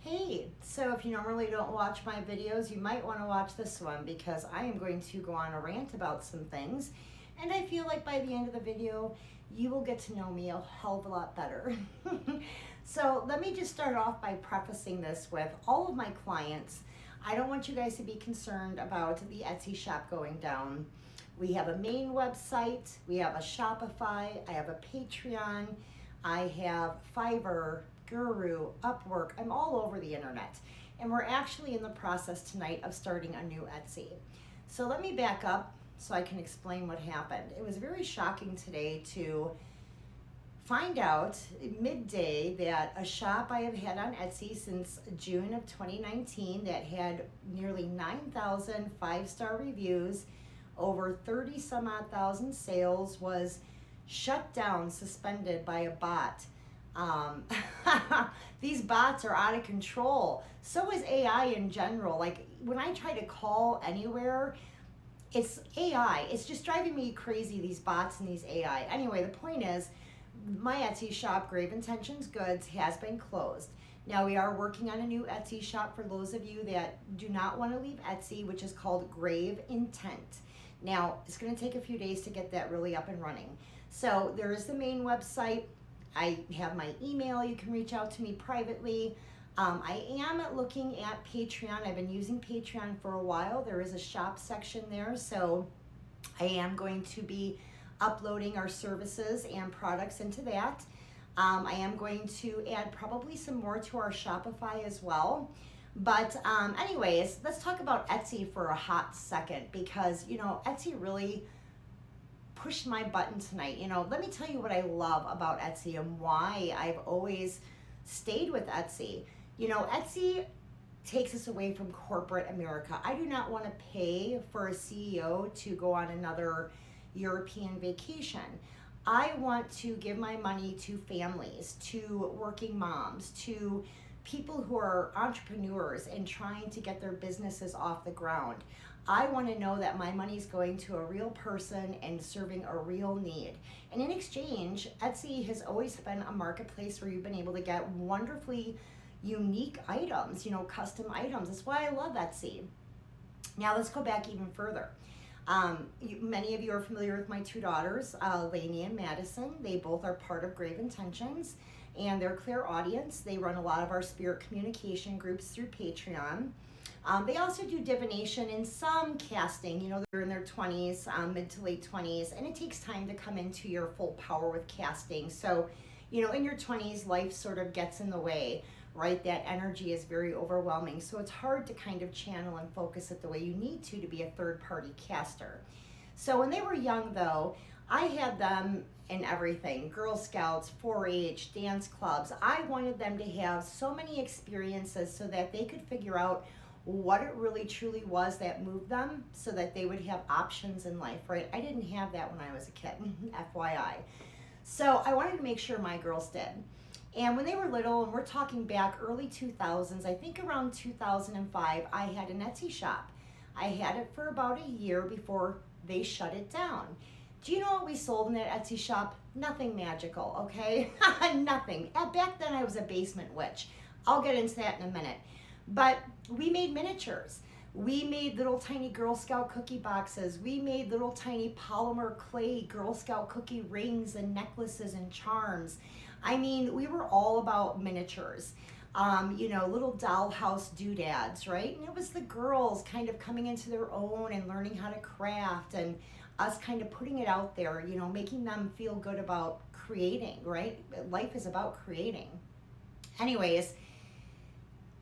Hey, so if you normally don't watch my videos, you might want to watch this one because I am going to go on a rant about some things. And I feel like by the end of the video, you will get to know me a hell of a lot better. So let me just start off by prefacing this with all of my clients. I don't want you guys to be concerned about the Etsy shop going down. We have a main website, we have a Shopify, I have a Patreon, I have Fiverr, Guru, Upwork. I'm all over the internet. And we're actually in the process tonight of starting a new Etsy. So let me back up so I can explain what happened. It was very shocking today to find out midday that a shop I have had on Etsy since June of 2019 that had nearly 9,000 five-star reviews, over 30 some odd thousand sales, was shut down, suspended by a bot. These bots are out of control. So is AI in general. Like when I try to call anywhere, it's AI. It's just driving me crazy, these bots and these AI. Anyway, the point is, my Etsy shop, Grave Intentions Goods, has been closed. Now we are working on a new Etsy shop for those of you that do not want to leave Etsy, which is called Grave Intent. Now, it's going to take a few days to get that really up and running. So there is the main website. I have my email. You can reach out to me privately. I am looking at Patreon. I've been using Patreon for a while. There is a shop section there. So I am going to be uploading our services and products into that. I am going to add probably some more to our Shopify as well. But anyways, let's talk about Etsy for a hot second because, Etsy really pushed my button tonight. Let me tell you what I love about Etsy and why I've always stayed with Etsy. Etsy takes us away from corporate America. I do not want to pay for a CEO to go on another European vacation. I want to give my money to families, to working moms, to people who are entrepreneurs and trying to get their businesses off the ground. I want to know that my money is going to a real person and serving a real need. And in exchange, Etsy has always been a marketplace where you've been able to get wonderfully unique items, custom items. That's why I love Etsy. Now let's go back even further. Many of you are familiar with my two daughters, Lainey and Madison. They both are part of Grave Intentions, and they're clairaudience. They run a lot of our spirit communication groups through Patreon. They also do divination and some casting. They're in their 20s, mid to late 20s, and it takes time to come into your full power with casting. So, in your 20s, life sort of gets in the way, right? That energy is very overwhelming. So it's hard to kind of channel and focus it the way you need to be a third-party caster. So when they were young, though, I had them in everything. Girl Scouts, 4-H, dance clubs. I wanted them to have so many experiences so that they could figure out what it really truly was that moved them so that they would have options in life, right? I didn't have that when I was a kid, FYI. So I wanted to make sure my girls did. And when they were little, and we're talking back early 2000s, I think around 2005, I had an Etsy shop. I had it for about a year before they shut it down. Do you know what we sold in that Etsy shop? Nothing magical, okay? Nothing. Back then I was a basement witch. I'll get into that in a minute. But we made miniatures. We made little tiny Girl Scout cookie boxes. We made little tiny polymer clay Girl Scout cookie rings and necklaces and charms. I mean, we were all about miniatures, little dollhouse doodads, right? And it was the girls kind of coming into their own and learning how to craft and us kind of putting it out there, making them feel good about creating, right? Life is about creating. Anyways,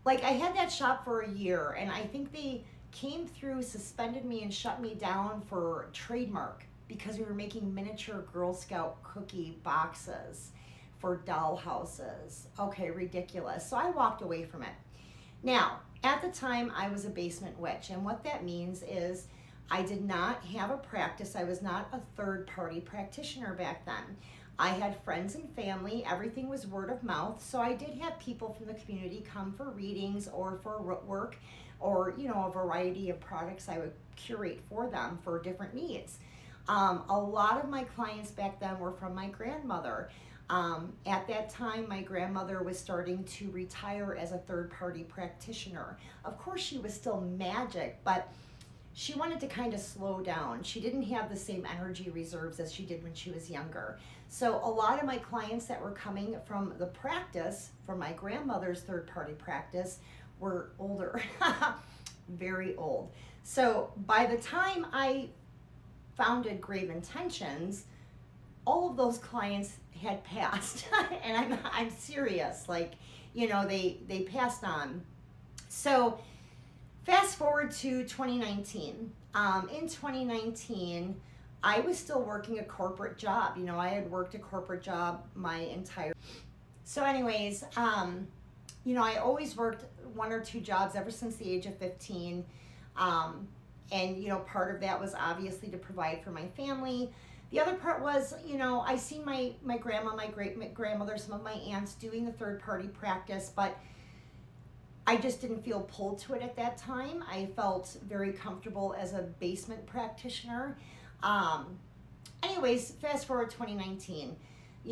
like I had that shop for a year and I think they came through, suspended me and shut me down for trademark because we were making miniature Girl Scout cookie boxes for doll houses. Okay, ridiculous. So I walked away from it. Now, at the time, I was a basement witch, and what that means is I did not have a practice. I was not a third-party practitioner back then. I had friends and family. Everything was word of mouth, so I did have people from the community come for readings or for work or, a variety of products I would curate for them for different needs. A lot of my clients back then were from my grandmother. At that time, my grandmother was starting to retire as a third-party practitioner. Of course, she was still magic, but she wanted to kind of slow down. She didn't have the same energy reserves as she did when she was younger. So a lot of my clients that were coming from the practice, from my grandmother's third-party practice, were older, very old. So by the time I founded Grave Intentions, all of those clients had passed. And I'm serious, like, they passed on. So fast forward to 2019. In 2019, I was still working a corporate job. I had worked a corporate job my entire. So anyways, I always worked one or two jobs ever since the age of 15. And part of that was obviously to provide for my family. The other part was, I seen my grandma, my great-grandmother, some of my aunts doing the third-party practice, but I just didn't feel pulled to it at that time. I felt very comfortable as a basement practitioner. Anyways, fast forward 2019.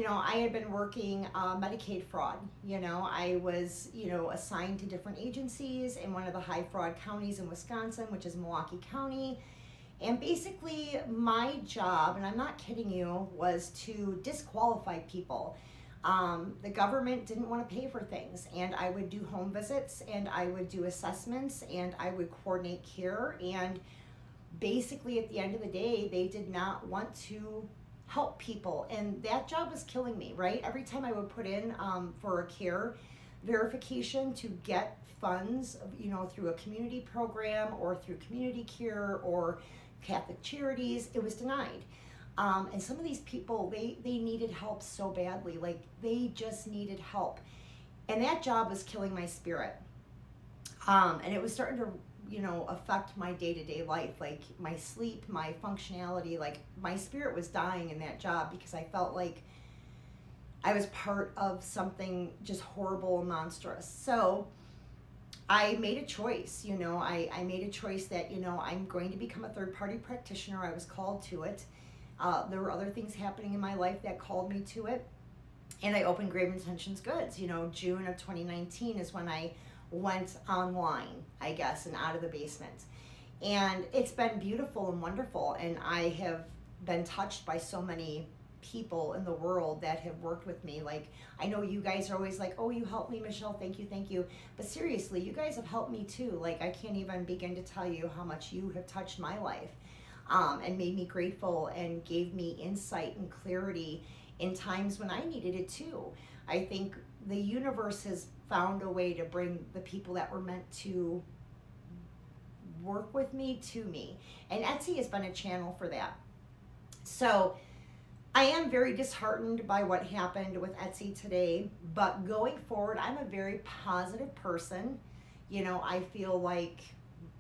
I had been working Medicaid fraud. I was, assigned to different agencies in one of the high fraud counties in Wisconsin, which is Milwaukee County. And basically my job, and I'm not kidding you, was to disqualify people. The government didn't want to pay for things, and I would do home visits, and I would do assessments, and I would coordinate care, and basically at the end of the day, they did not want to help people, and that job was killing me, right? Every time I would put in for a care verification to get funds, through a community program or through community care or Catholic Charities, it was denied. And some of these people, they needed help so badly, like they just needed help. And that job was killing my spirit. And it was starting to, affect my day-to-day life, like my sleep, my functionality, like my spirit was dying in that job because I felt like I was part of something just horrible and monstrous. So I made a choice, I made a choice that, I'm going to become a third-party practitioner. I was called to it. There were other things happening in my life that called me to it. And I opened Grave Intentions Goods. June of 2019 is when I went online, I guess, and out of the basement. And it's been beautiful and wonderful. And I have been touched by so many people in the world that have worked with me. Like, I know you guys are always like, oh, you helped me, Michelle, thank you. But seriously, you guys have helped me too. Like, I can't even begin to tell you how much you have touched my life, and made me grateful and gave me insight and clarity in times when I needed it too. I think the universe has found a way to bring the people that were meant to work with me to me. And Etsy has been a channel for that. So I am very disheartened by what happened with Etsy today, but going forward, I'm a very positive person. I feel like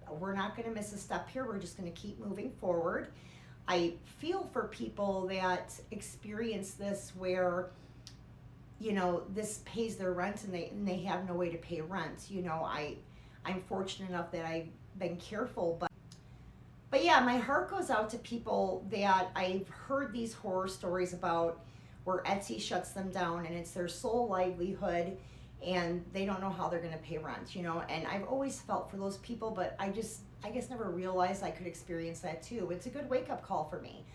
we're not going to miss a step here. We're just going to keep moving forward. I feel for people that experience this where, this pays their rent and they have no way to pay rent. I'm fortunate enough that I've been careful, but yeah, my heart goes out to people that I've heard these horror stories about where Etsy shuts them down and it's their sole livelihood and they don't know how they're going to pay rent, and I've always felt for those people, but I guess never realized I could experience that too. It's a good wake-up call for me.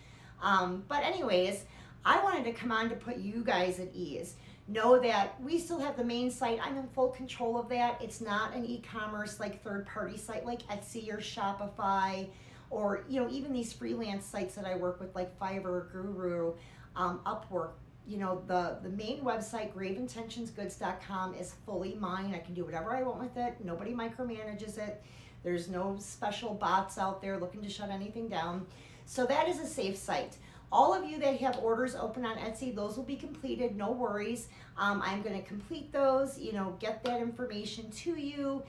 But anyways, I wanted to come on to put you guys at ease. Know that we still have the main site. I'm in full control of that. It's not an e-commerce like third-party site like Etsy or Shopify, or even these freelance sites that I work with like Fiverr, Guru, Upwork. The main website, graveintentionsgoods.com, is fully mine. I can do whatever I want with it. Nobody micromanages it. There's no special bots out there looking to shut anything down. So that is a safe site. All of you that have orders open on Etsy, those will be completed, no worries. I'm going to complete those, get that information to you.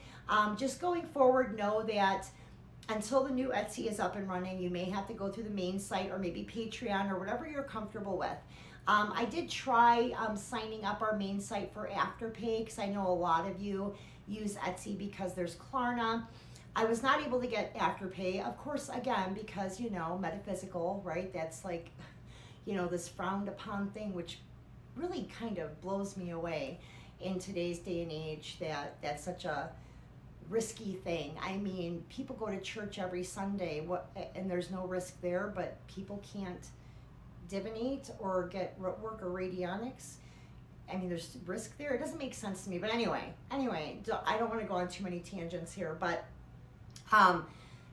Just going forward, know that until the new Etsy is up and running, you may have to go through the main site or maybe Patreon or whatever you're comfortable with. I did try signing up our main site for Afterpay because I know a lot of you use Etsy because there's Klarna. I was not able to get Afterpay, of course, again, because, metaphysical, right? That's like, this frowned upon thing, which really kind of blows me away in today's day and age that that's such a risky thing. I mean, people go to church every Sunday, and there's no risk there, but people can't divinate or get work or radionics. I mean, there's risk there. It doesn't make sense to me. But anyway, I don't want to go on too many tangents here. But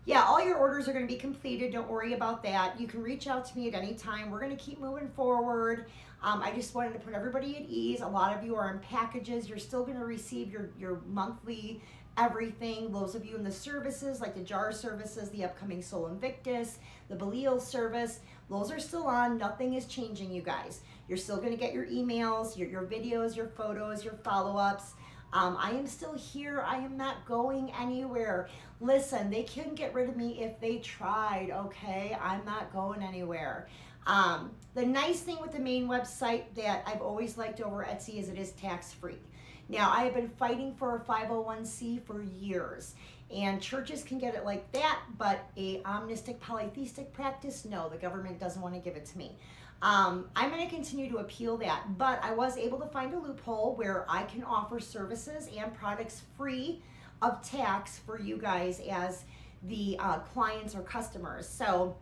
yeah, all your orders are going to be completed. Don't worry about that. You can reach out to me at any time. We're going to keep moving forward. I just wanted to put everybody at ease. A lot of you are in packages. You're still going to receive your monthly everything. Those of you in the services, like the JAR services, the upcoming Sol Invictus, the Belial service, those are still on. Nothing is changing, you guys. You're still going to get your emails, your videos, your photos, your follow-ups. I am still here. I am not going anywhere. Listen, they couldn't get rid of me if they tried, okay? I'm not going anywhere. The nice thing with the main website that I've always liked over Etsy is it is tax-free. Now, I have been fighting for a 501c for years, and churches can get it like that, but a omnistic polytheistic practice, no, the government doesn't want to give it to me. I'm going to continue to appeal that, but I was able to find a loophole where I can offer services and products free of tax for you guys as the clients or customers. So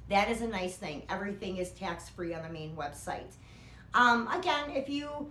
that is a nice thing. Everything is tax-free on the main website. Again, if you